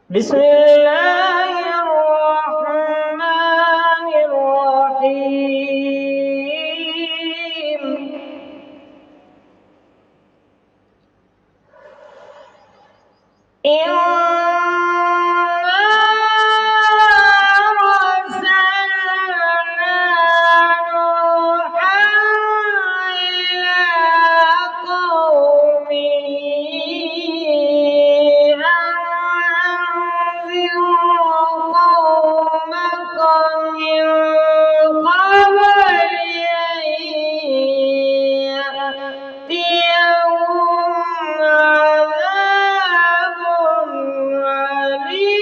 بسم الله الرحمن الرحيم. إنا أرسلنا نوحا إلى قومه أنذر قومك من قبل أن يأتيهم عذاب أليم.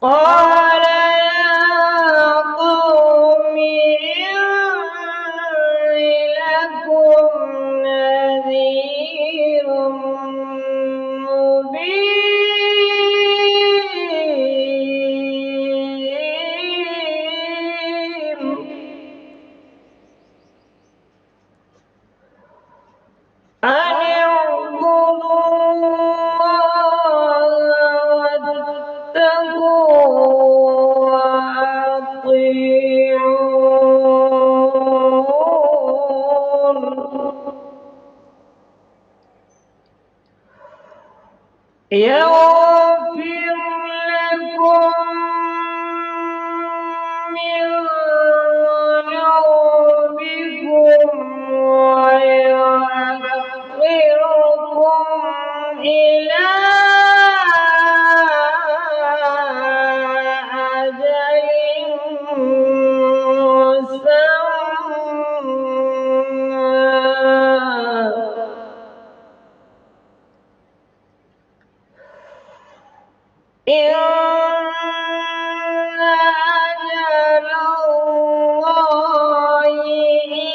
قال يا قوم إني لكم نذير مبين. أن اعبدوا الله واتقوه وأطيعون. يغفر لكم من ذنوبكم ويؤخركم إلى أجل مسمى. إن أجل الله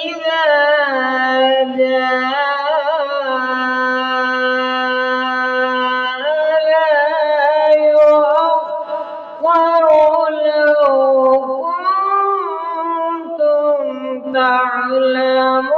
إذا جاء لا يؤخر لو كنتم تعلمون.